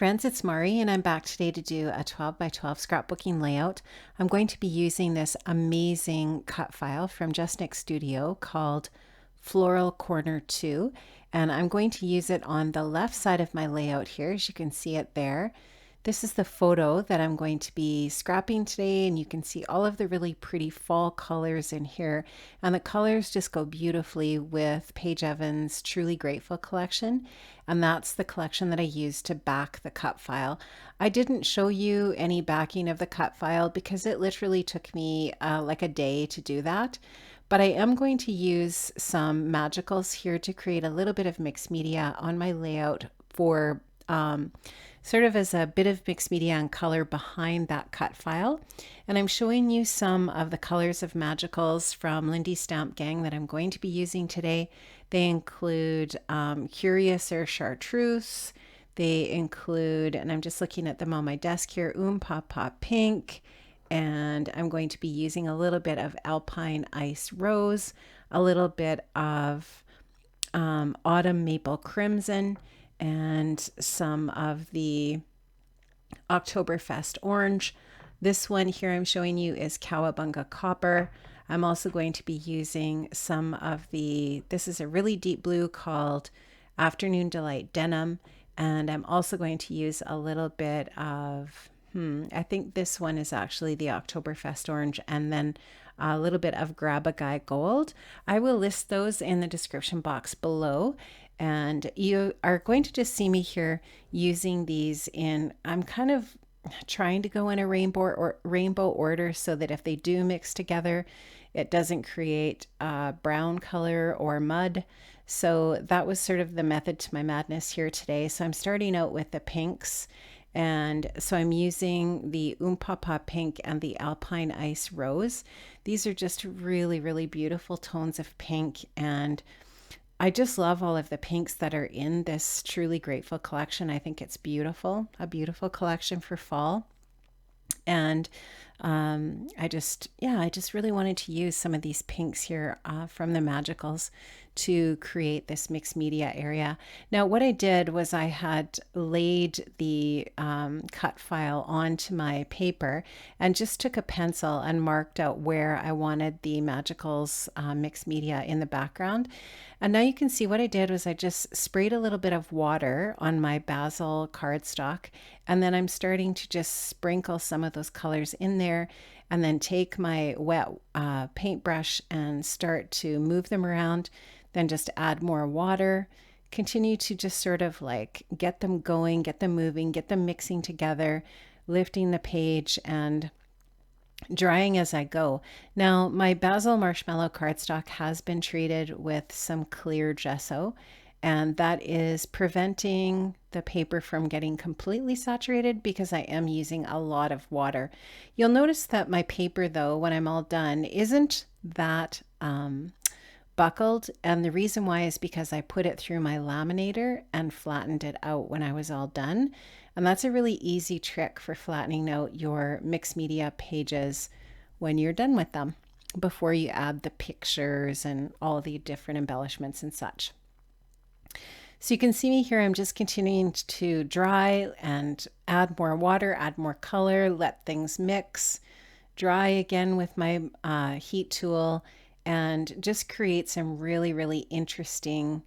friends, it's Mari and I'm back today to do a 12 by 12 scrapbooking layout. I'm going to be using this amazing cut file from Just Nick Studio called Floral Corner 2, and I'm going to use it on the left side of my layout here, as you can see it there. This is the photo that I'm going to be scrapping today, and you can see all of the really pretty fall colors in here, and the colors just go beautifully with Paige Evans' Truly Grateful collection, and that's the collection that I used to back the cut file. I didn't show you any backing of the cut file because it literally took me like a day to do that. But I am going to use some magicals here to create a little bit of mixed media on my layout for sort of as a bit of mixed media and color behind that cut file. And I'm showing you some of the colors of magicals from Lindy Stamp Gang that I'm going to be using today. They include Curious or Chartreuse. They include, and I'm just looking at them on my desk here, Papa Pink. And I'm going to be using a little bit of Alpine Ice Rose, a little bit of Autumn Maple Crimson, and some of the Oktoberfest Orange. This one here I'm showing you is COWABUNGA Copper. I'm also going to be using some of this is a really deep blue called Afternoon Delight Denim, and I'm also going to use a little bit of I think this one is actually the Oktoberfest Orange, and then a little bit of Grab a Guy Gold. I will list those in the description box below, and you are going to just see me here using these in, I'm kind of trying to go in a rainbow order so that if they do mix together, it doesn't create brown color or mud. So that was sort of the method to my madness here today. So I'm starting out with the pinks. And so I'm using the Papa Pink and the Alpine Ice Rose. These are just really, really beautiful tones of pink. And I just love all of the pinks that are in this Truly Grateful collection. I think it's beautiful, a beautiful collection for fall. And I just really wanted to use some of these pinks here from the Magicals to create this mixed media area. Now, what I did was I had laid the cut file onto my paper and just took a pencil and marked out where I wanted the Magicals mixed media in the background. And now you can see what I did was I just sprayed a little bit of water on my basil cardstock, and then I'm starting to just sprinkle some of those colors in there, and then take my wet paintbrush and start to move them around, then just add more water, continue to just sort of like get them going, get them moving, get them mixing together, lifting the page and drying as I go. Now, my basil marshmallow cardstock has been treated with some clear gesso, and that is preventing the paper from getting completely saturated because I am using a lot of water. You'll notice that my paper, though, when I'm all done, isn't that buckled, and the reason why is because I put it through my laminator and flattened it out when I was all done. And that's a really easy trick for flattening out your mixed media pages when you're done with them, before you add the pictures and all the different embellishments and such. So you can see me here, I'm just continuing to dry and add more water, add more color, let things mix, dry again with my heat tool, and just create some really, really interesting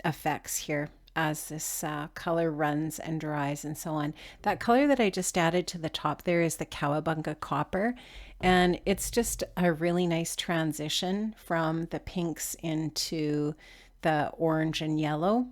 effects here as this color runs and dries and so on. That color that I just added to the top there is the COWABUNGA Copper, and it's just a really nice transition from the pinks into the orange and yellow.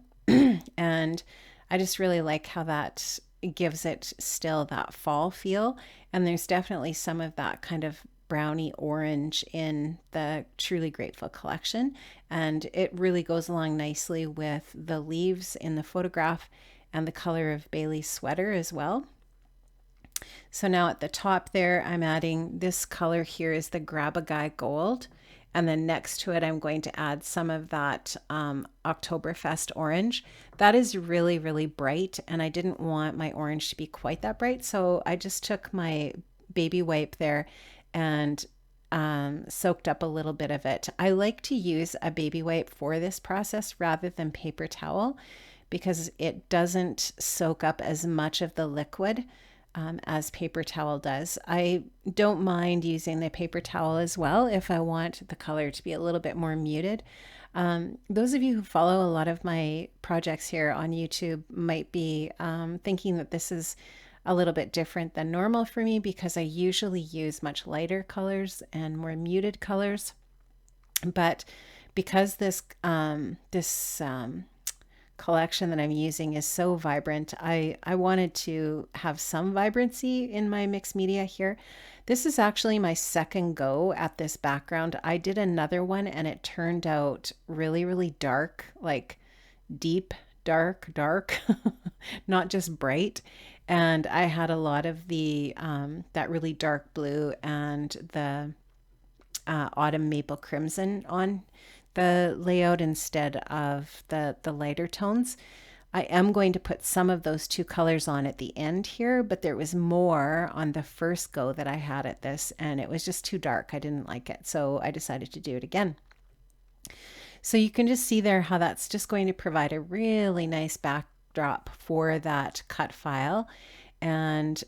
And I just really like how that gives it still that fall feel, and there's definitely some of that kind of brownie orange in the Truly Grateful collection, and it really goes along nicely with the leaves in the photograph and the color of Bailey's sweater as well. So now at the top there, I'm adding this color here is the Grab a Guy Gold, and then next to it I'm going to add some of that Oktoberfest orange. That is really, really bright, and I didn't want my orange to be quite that bright, so I just took my baby wipe there and soaked up a little bit of it. I like to use a baby wipe for this process rather than paper towel because it doesn't soak up as much of the liquid as paper towel does. I don't mind using the paper towel as well if I want the color to be a little bit more muted. Those of you who follow a lot of my projects here on YouTube might be thinking that this is a little bit different than normal for me, because I usually use much lighter colors and more muted colors. But because this collection that I'm using is so vibrant, I wanted to have some vibrancy in my mixed media here. This is actually my second go at this background. I did another one and it turned out really, really dark, like deep, dark, not just bright. And I had a lot of the that really dark blue and the autumn maple crimson on the layout instead of the lighter tones. I am going to put some of those two colors on at the end here, but there was more on the first go that I had at this, and it was just too dark. I didn't like it, so I decided to do it again. So you can just see there how that's just going to provide a really nice backdrop for that cut file and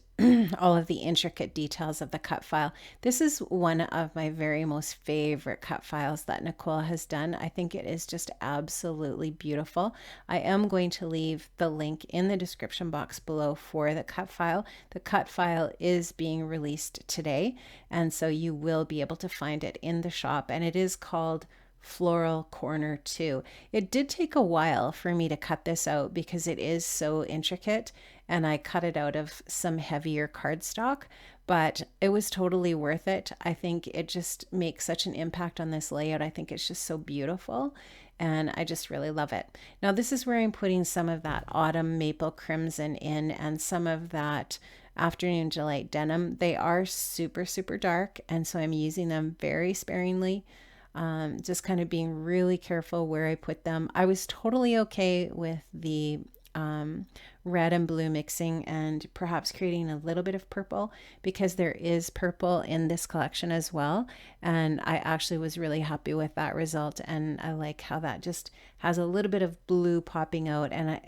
all of the intricate details of the cut file. This is one of my very most favorite cut files that Nicole has done. I think it is just absolutely beautiful. I am going to leave the link in the description box below for the cut file. The cut file is being released today, and so you will be able to find it in the shop, and it is called Floral Corner 2. It did take a while for me to cut this out because it is so intricate, and I cut it out of some heavier cardstock, but it was totally worth it. I think it just makes such an impact on this layout. I think it's just so beautiful, and I just really love it. Now this is where I'm putting some of that autumn maple crimson in and some of that afternoon delight denim. They are super, super dark, and so I'm using them very sparingly. Just kind of being really careful where I put them. I was totally okay with the red and blue mixing and perhaps creating a little bit of purple, because there is purple in this collection as well, and I actually was really happy with that result, and I like how that just has a little bit of blue popping out. And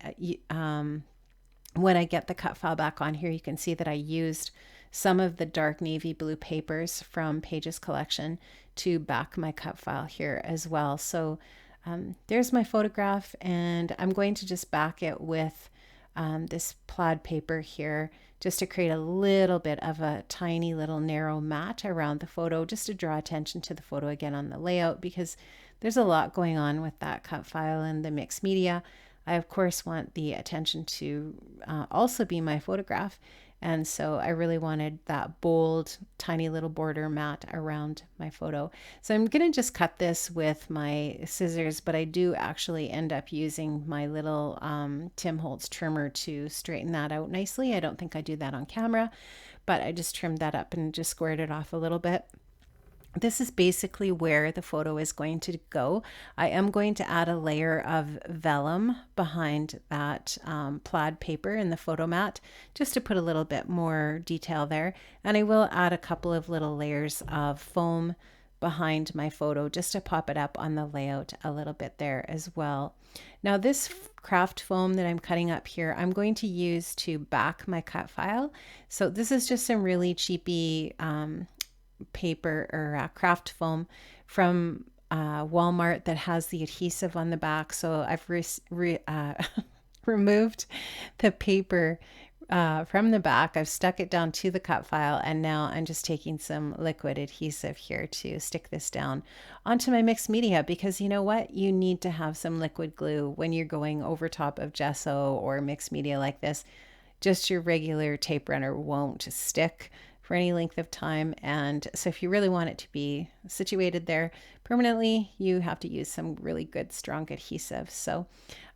when I get the cut file back on here, you can see that I used some of the dark navy blue papers from Paige's collection to back my cut file here as well. So there's my photograph, and I'm going to just back it with this plaid paper here, just to create a little bit of a tiny little narrow mat around the photo, just to draw attention to the photo again on the layout, because there's a lot going on with that cut file and the mixed media. I of course want the attention to also be my photograph, and so I really wanted that bold tiny little border mat around my photo. So I'm gonna just cut this with my scissors, but I do actually end up using my little Tim Holtz trimmer to straighten that out nicely. I don't think I do that on camera, but I just trimmed that up and just squared it off a little bit. This is basically where the photo is going to go. I am going to add a layer of vellum behind that plaid paper in the photo mat, just to put a little bit more detail there. And I will add a couple of little layers of foam behind my photo, just to pop it up on the layout a little bit there as well. Now this craft foam that I'm cutting up here, I'm going to use to back my cut file. So this is just some really cheapy paper or craft foam from Walmart that has the adhesive on the back. So I've removed the paper from the back. I've stuck it down to the cut file, and now I'm just taking some liquid adhesive here to stick this down onto my mixed media, because you know what? You need to have some liquid glue when you're going over top of gesso or mixed media like this. Just your regular tape runner won't stick for any length of time, and so if you really want it to be situated there permanently, you have to use some really good strong adhesive. So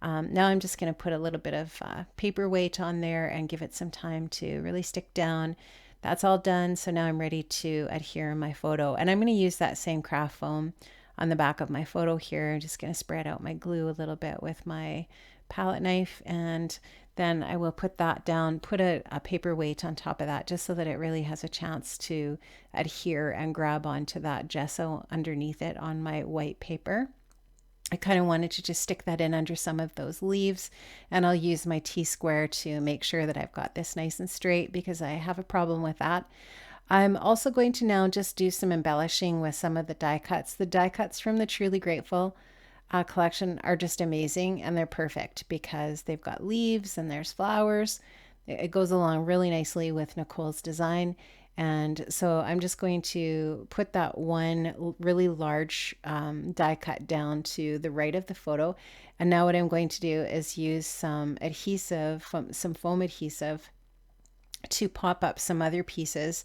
now I'm just going to put a little bit of paper weight on there and give it some time to really stick down. That's all done, so now I'm ready to adhere my photo, and I'm going to use that same craft foam on the back of my photo here. I'm just going to spread out my glue a little bit with my palette knife, and then I will put that down, put a paper weight on top of that, just so that it really has a chance to adhere and grab onto that gesso underneath it on my white paper. I kind of wanted to just stick that in under some of those leaves, and I'll use my T-square to make sure that I've got this nice and straight because I have a problem with that. I'm also going to now just do some embellishing with some of the die cuts. The die cuts from the Truly Grateful collection are just amazing, and they're perfect because they've got leaves and there's flowers. It goes along really nicely with Nicole's design. And so I'm just going to put that one really large die cut down to the right of the photo. And now what I'm going to do is use some adhesive, some foam adhesive, to pop up some other pieces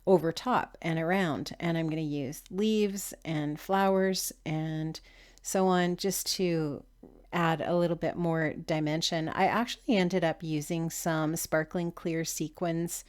over top and around. And I'm going to use leaves and flowers and so on just to add a little bit more dimension. I actually ended up using some sparkling clear sequins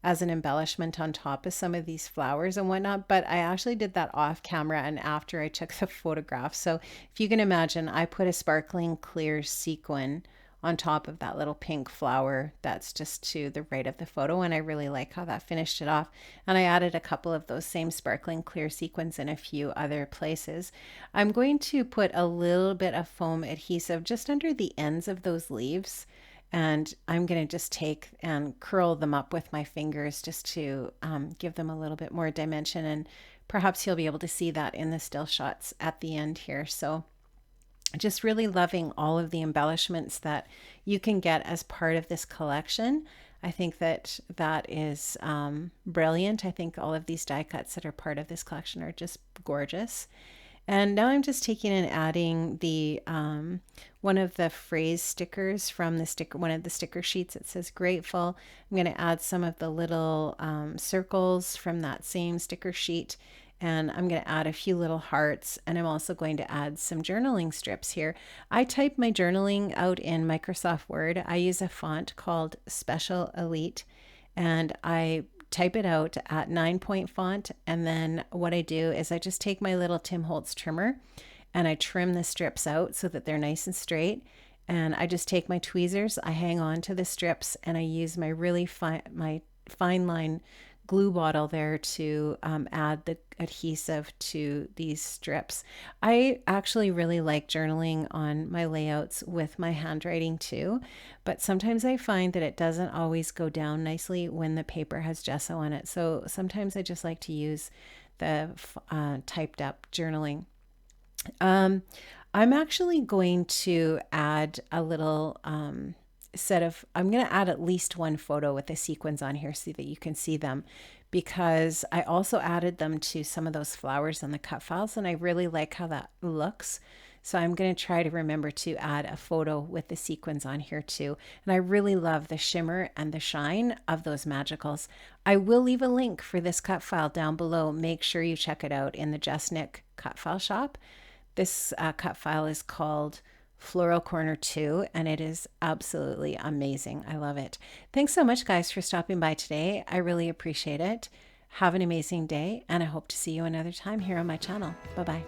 as an embellishment on top of some of these flowers and whatnot, but I actually did that off camera and after I took the photograph. So if you can imagine, I put a sparkling clear sequin on top of that little pink flower that's just to the right of the photo, and I really like how that finished it off. And I added a couple of those same sparkling clear sequins in a few other places. I'm going to put a little bit of foam adhesive just under the ends of those leaves, and I'm going to just take and curl them up with my fingers just to give them a little bit more dimension, and perhaps you'll be able to see that in the still shots at the end here. So just really loving all of the embellishments that you can get as part of this collection. I think that that is brilliant. I think all of these die cuts that are part of this collection are just gorgeous. And now I'm just taking and adding the one of the phrase stickers from the one of the sticker sheets. It says grateful. I'm going to add some of the little circles from that same sticker sheet, and I'm going to add a few little hearts, and I'm also going to add some journaling strips here. I type my journaling out in Microsoft Word. I use a font called Special Elite, and I type it out at 9-point font, and then what I do is I just take my little Tim Holtz trimmer and I trim the strips out so that they're nice and straight, and I just take my tweezers, I hang on to the strips, and I use my really fine line glue bottle there to add the adhesive to these strips. I actually really like journaling on my layouts with my handwriting too, but sometimes I find that it doesn't always go down nicely when the paper has gesso on it. So sometimes I just like to use the typed up journaling. I'm actually going to add a little I'm going to add at least one photo with the sequins on here so that you can see them, because I also added them to some of those flowers on the cut files, and I really like how that looks. So I'm going to try to remember to add a photo with the sequins on here too. And I really love the shimmer and the shine of those magicals. I will leave a link for this cut file down below. Make sure you check it out in the Just Nick cut file shop. This cut file is called Floral Corner 2, and it is absolutely amazing. I love it. Thanks so much, guys, for stopping by today. I really appreciate it. Have an amazing day, and I hope to see you another time here on my channel. Bye-bye.